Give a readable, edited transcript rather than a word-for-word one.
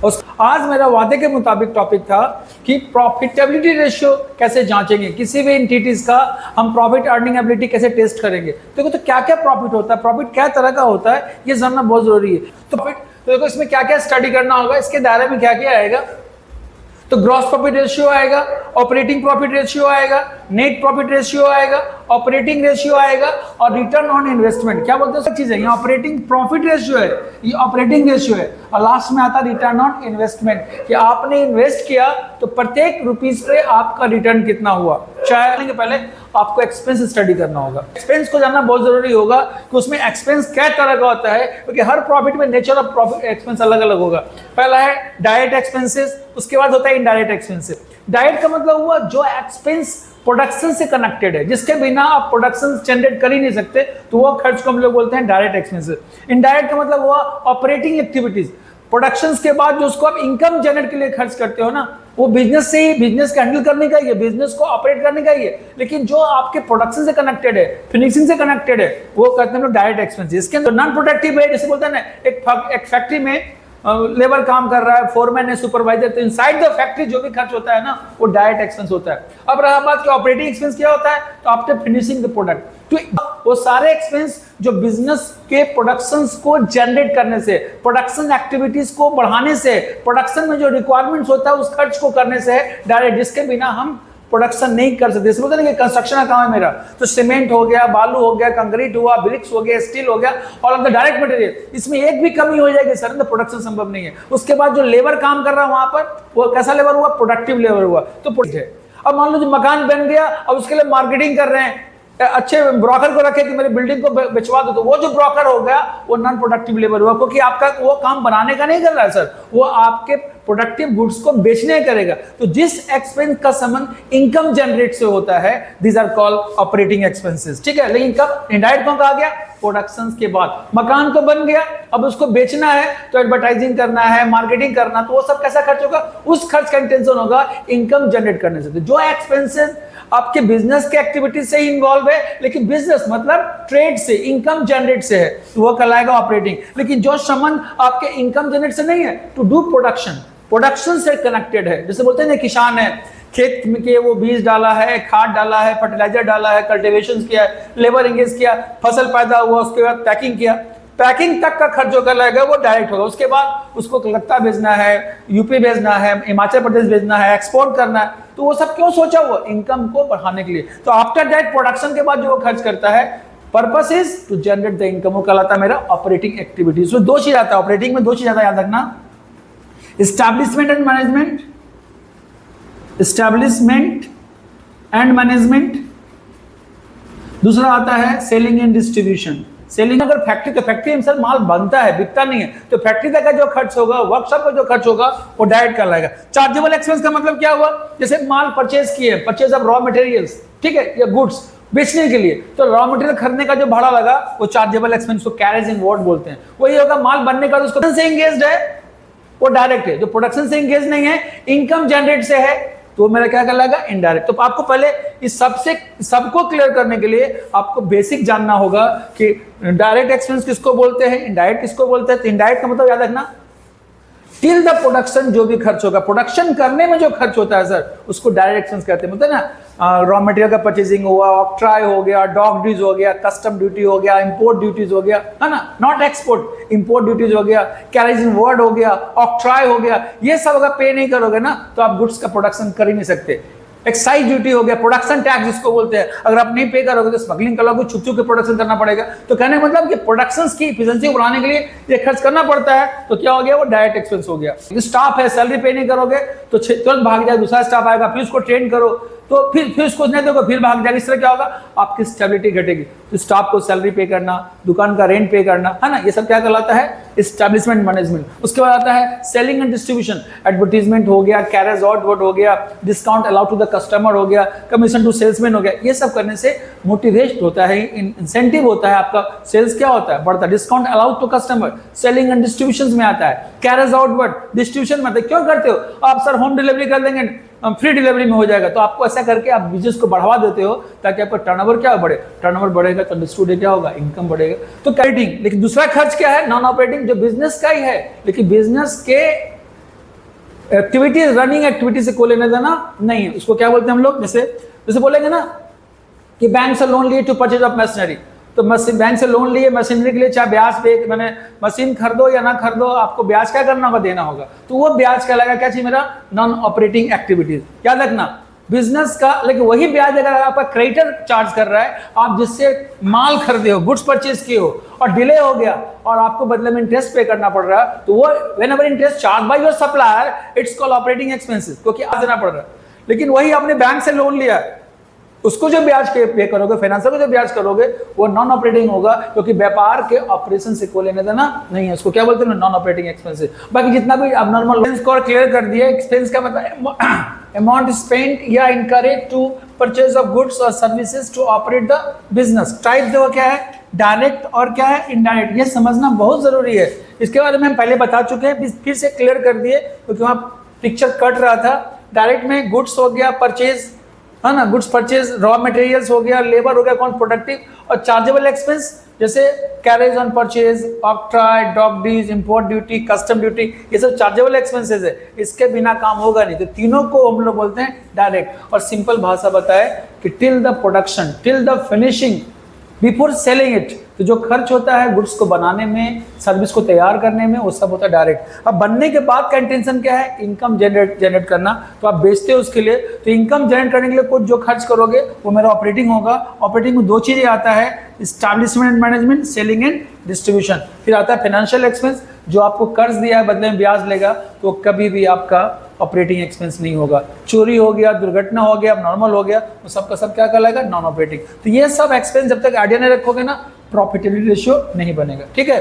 और आज मेरा वादे के मुताबिक टॉपिक था कि प्रॉफिटेबिलिटी रेशियो कैसे जांचेंगे, किसी भी एंटिटीज का हम प्रॉफिट अर्निंग एबिलिटी कैसे टेस्ट करेंगे। देखो तो क्या क्या प्रॉफिट होता है, प्रॉफिट क्या तरह का होता है, ये जानना बहुत जरूरी है। तो प्रॉफिट तो देखो इसमें क्या क्या स्टडी करना होगा, इसके दायरे में क्या क्या आएगा। तो ग्रॉस प्रॉफिट रेशियो आएगा, ऑपरेटिंग प्रॉफिट रेशियो आएगा, नेट प्रॉफिट रेशियो आएगा, ऑपरेटिंग रेशियो आएगा और रिटर्न ऑन इन्वेस्टमेंट। क्या बोलते हैं सब चीजें, ये ऑपरेटिंग प्रॉफिट रेशियो है, ये ऑपरेटिंग रेशियो है और लास्ट में आता है रिटर्न ऑन इन्वेस्टमेंट कि आपने इन्वेस्ट किया तो प्रत्येक रुपीस पे आपका रिटर्न कितना हुआ। चाहे पहले आपको एक्सपेंस स्टडी करना होगा, एक्सपेंस को जानना बहुत जरूरी होगा कि उसमें एक्सपेंस क्या तरह का होता है, क्योंकि हर प्रॉफिट में नेचर ऑफ प्रॉफिट एक्सपेंस अलग अलग होगा। पहला है डायरेक्ट एक्सपेंसेस, उसके बाद होता है इनडायरेक्ट एक्सपेंसेस। डायरेक्ट का मतलब हुआ जो एक्सपेंस प्रोडक्शन से कनेक्टेड है, जिसके बिना आप प्रोडक्शन जनरेट कर ही नहीं सकते, तो वो खर्च को हम लोग बोलते हैं डायरेक्ट एक्सपेंसेस। इनडायरेक्ट का मतलब हुआ ऑपरेटिंग एक्टिविटीज, प्रोडक्शन के बाद जो उसको आप इनकम जनरेट के लिए खर्च करते हो ना, वो बिजनेस से ही, बिजनेस को हैंडल करने का ही है, बिजनेस को ऑपरेट करने का ही है। लेकिन जो आपके प्रोडक्शन से कनेक्टेड है, फिनिशिंग से कनेक्टेड है, वो कहते हैं डायरेक्ट एक्सपेंसेस। इसके अंदर नॉन प्रोडक्टिव है, जैसे बोलते हैं ना, एक फैक्ट्री में लेबर काम कर रहा है, फोरमैन है, सुपरवाइजर, तो इनसाइड द फैक्ट्री जो भी खर्च होता है ना, वो डायरेक्ट एक्सपेंस होता है। अब रहा बात कि ऑपरेटिंग एक्सपेंस क्या होता है, तो आफ्टर फिनिशिंग द प्रोडक्ट, तो वो सारे एक्सपेंस जो बिजनेस के प्रोडक्शंस को जनरेट करने से, प्रोडक्शन एक्टिविटीज को बढ़ाने से, प्रोडक्शन में जो रिक्वायरमेंट्स होता है उस खर्च को करने से डायरेक्ट, जिसके बिना हम प्रोडक्शन नहीं कर सकते। इसमें बोलते हैं कि कंस्ट्रक्शन का काम है मेरा, तो सीमेंट हो गया, बालू हो गया, कंक्रीट हुआ, ब्रिक्स हो गया, स्टील हो गया, all of the direct material, इसमें एक भी कमी हो जाएगी सर, तो प्रोडक्शन संभव नहीं है। उसके बाद जो लेबर काम कर रहा है वहां पर, वो कैसा लेबर हुआ, प्रोडक्टिव लेबर हुआ, तो है। अब मान लो जो मकान बन गया, अब उसके लिए मार्केटिंग कर रहे हैं, अच्छे ब्रोकर को रखे कि मेरी बिल्डिंग को बेचवा दो, तो वो जो ब्रोकर हो गया वो नॉन प्रोडक्टिव लेबर हुआ, क्योंकि आपका वो काम बनाने का नहीं कर रहा है सर, वो आपके प्रोडक्टिव गुड्स को बेचने करेगा। तो जिस एक्सपेंस का संबंध इनकम जनरेट से होता है, these are called operating expenses, ठीक है। लेकिन कब इनडायरेक्ट कौन कहा गया, प्रोडक्शन के बाद। मकान तो बन गया, अब उसको बेचना है तो एडवर्टाइजिंग करना है, मार्केटिंग करना, तो वो सब कैसा खर्च होगा, उस खर्च का इंटेंशन होगा इनकम जनरेट करने से। तो जो एक्सपेंसेस आपके बिजनेस के एक्टिविटीज से ही इन्वॉल्व है, लेकिन बिजनेस मतलब ट्रेड से, इनकम जनरेट से है, तो वो कहलाएगा ऑपरेटिंग। लेकिन जो संबंध आपके इनकम जनरेट से नहीं है, टू डू प्रोडक्शन, प्रोडक्शन से कनेक्टेड है। जैसे बोलते हैं ना, किसान है, खेत में के वो बीज डाला है, खाद डाला है, फर्टिलाइजर डाला है, कल्टीवेशन किया है, लेबर एंगेज किया, फसल पैदा हुआ, उसके बाद पैकिंग किया, पैकिंग तक का खर्च जो कर लगेगा वो डायरेक्ट होगा। उसके बाद उसको कलकत्ता भेजना है, यूपी भेजना है, हिमाचल प्रदेश भेजना है, एक्सपोर्ट करना है, तो वो सब क्यों सोचा हुआ, इनकम को बढ़ाने के लिए। तो आफ्टर दैट प्रोडक्शन के बाद जो वो खर्च करता है, purpose is to generate the income, वो कहलाता है मेरा ऑपरेटिंग एक्टिविटीज। तो दो चीज आता है ऑपरेटिंग में, दो चीज आता है, याद रखना, establishment and management, establishment and management. दूसरा आता है सेलिंग एंड डिस्ट्रीब्यूशन। सेलिंग, अगर फैक्ट्री, तो फैक्ट्री में सर माल बनता है, बिकता नहीं है, तो फैक्ट्री तक का जो खर्च होगा, वर्कशॉप का जो खर्च होगा, वो डायरेक्ट कहलाएगा। चार्जेबल एक्सपेंस का मतलब क्या हुआ, जैसे माल परचेज किए, परचेज ऑफ रॉ मटेरियल्स, ठीक है, या गुड्स बेचने के लिए, तो रॉ मटेरियल खरीदने का जो भाड़ा लगा, वो चार्जेबल एक्सपेंस को कैरेज इनवर्ड बोलते हैं। वही होगा माल बनने का, उसको से एंगेज्ड है, वो डायरेक्ट है। जो प्रोडक्शन से एंगेज नहीं है, इनकम जनरेट से है, तो मेरा क्या कहलाएगा, इनडायरेक्ट। तो आपको पहले इस सबको क्लियर करने के लिए आपको बेसिक जानना होगा कि डायरेक्ट एक्सपेंस किसको बोलते हैं, इनडायरेक्ट किसको बोलते हैं। तो इनडायरेक्ट का मतलब याद रखना, टिल द प्रोडक्शन जो भी खर्च होगा, प्रोडक्शन करने में जो खर्च होता है सर, उसको डायरेक्ट एक्सपेंस कहते हैं। मतलब ना, रॉ मटेरियल का परचेजिंग हुआ, ऑक्ट्राय हो गया, डॉक ड्यूटीज हो गया, कस्टम ड्यूटी हो गया, इंपोर्ट ड्यूटीज हो गया, है ना, नॉट एक्सपोर्ट, इंपोर्ट ड्यूटीज हो गया, कैरेज इनवर्ड हो गया, ऑक्ट्राय हो गया, ये सब अगर पे नहीं करोगे ना, तो आप गुड्स का प्रोडक्शन कर ही नहीं सकते। एक्साइज ड्यूटी हो गया, प्रोडक्शन टैक्स जिसको बोलते हैं, अगर आप नहीं पे करोगे तो स्मगलिंग करोगे, छुप छुप के प्रोडक्शन करना पड़ेगा। तो कहने का मतलब कि प्रोडक्शन की इफिशिएंसी बढ़ाने के लिए ये खर्च करना पड़ता है, तो क्या हो गया, वो डायरेक्ट एक्सपेंस हो गया। स्टाफ है, सैलरी पे नहीं करोगे तो तुरंत भाग जाए, दूसरा स्टाफ आएगा, फिर उसको ट्रेन करो, तो फिर उसको नहीं दोगे, फिर भाग जाएगा। इस तरह क्या होगा, आपकी स्टेबिलिटी घटेगी। तो स्टाफ को सैलरी पे करना, दुकान का रेंट पे करना, है ना, ये सब क्या कहलाता है, एस्टैब्लिशमेंट मैनेजमेंट। उसके बाद आता है सेलिंग एंड डिस्ट्रीब्यूशन, एडवर्टीजमेंट हो गया, कैरेज आउटवर्ड हो गया, discount allow to the customer हो गया, कमीशन टू सेल्समैन हो गया। ये सब करने से मोटिवेट होता है, इंसेंटिव होता है, आपका सेल्स क्या होता है, बढ़ता है। Discount allow to customer, selling and distribution में आता है। कैरेज आउटवर्ड, डिस्ट्रीब्यूशन में आता है। क्यों करते हो आप, सर होम डिलीवरी कर देंगे, फ्री डिलीवरी में हो जाएगा, तो आपको ऐसा करके आप बिजनेस को बढ़ावा देते हो ताकि आपका टर्नओवर क्या बढ़े, टर्नओवर बढ़ेगा तो अंडरस्टूड क्या होगा, इनकम बढ़ेगा। तो ऑपरेटिंग, लेकिन दूसरा खर्च क्या है, नॉन ऑपरेटिंग, जो बिजनेस का ही है, लेकिन बिजनेस के एक्टिविटीज, रनिंग एक्टिविटी से कोई लेना देना नहीं है। उसको क्या बोलते हैं हम लोग, जैसे बोलेंगे ना कि बैंक से लोन लिए टू परचेज ऑफ मशीनरी, तो बैंक से लोन लिए मशीनरी के लिए, चाहे ब्याज पे मैंने मशीन खरीदो या ना खरीदो, आपको ब्याज क्या करना होगा, देना होगा। तो वो ब्याज कहलाएगा क्या चीज मेरा, नॉन ऑपरेटिंग एक्टिविटीज। याद रखना बिजनेस का, लेकिन वही ब्याज अगर आपका क्रेडिटर चार्ज कर रहा है, आप जिससे माल खरीदे हो, गुड्स परचेज किए हो और डिले हो गया और आपको बदले में इंटरेस्ट पे करना पड़ रहा है, तो वो when ever interest charge by your supplier it's called operating expenses, क्योंकि आज देना पड़ रहा है। लेकिन वही आपने बैंक से लोन लिया है, उसको जो ब्याज पे करोगे, फाइनेंसर को जो ब्याज करोगे, वो नॉन ऑपरेटिंग होगा, क्योंकि व्यापार के ऑपरेशन से कोई लेने देना नहीं है। उसको क्या बोलते हैं, नॉन ऑपरेटिंग एक्सपेंसेस। बाकी जितना भी अब नॉर्मल स्कोर क्लियर कर दिया। एक्सपेंस का मतलब अमाउंट स्पेंट या incurred to purchase of goods और services to operate the business. Type देखो क्या है, डायरेक्ट और क्या है, इनडायरेक्ट। ये समझना बहुत जरूरी है। इसके बारे में हम पहले बता चुके हैं, फिर से क्लियर कर दिए, क्योंकि वहां पिक्चर कट रहा था। डायरेक्ट में गुड्स हो गया, परचेज है ना, गुड्स परचेज, रॉ मटेरियल्स हो गया, लेबर हो गया, कौन प्रोडक्टिव, और चार्जेबल एक्सपेंस जैसे carriage on purchase, octroi, dock dues, import duty, custom duty, ये सब चार्जेबल एक्सपेंसेस है। इसके बिना काम होगा नहीं। तो तीनों को हम लोग बोलते हैं डायरेक्ट। और सिंपल भाषा बताए कि till the production, till the finishing, before selling it, तो जो खर्च होता है गुड्स को बनाने में, सर्विस को तैयार करने में, वो सब होता है डायरेक्ट। अब बनने के बाद का इंटेंशन क्या है, इनकम जनरेट करना। तो आप बेचते हो उसके लिए, तो इनकम जनरेट करने के लिए कुछ जो खर्च करोगे वो मेरा ऑपरेटिंग होगा। ऑपरेटिंग में दो चीजें आता है, establishment and management, selling and distribution. फिर आता है फाइनेंशियल एक्सपेंस, जो आपको कर्ज दिया है बदले में ब्याज लेगा, तो कभी भी आपका ऑपरेटिंग एक्सपेंस नहीं होगा। चोरी हो गया, दुर्घटना हो गया, नॉर्मल हो गया, तो सबका सब क्या कहलाएगा, नॉन ऑपरेटिंग। तो ये सब एक्सपेंस जब तक आइडिया नहीं रखोगे ना, प्रॉफिटेबिलिटी रेशियो नहीं बनेगा। ठीक है।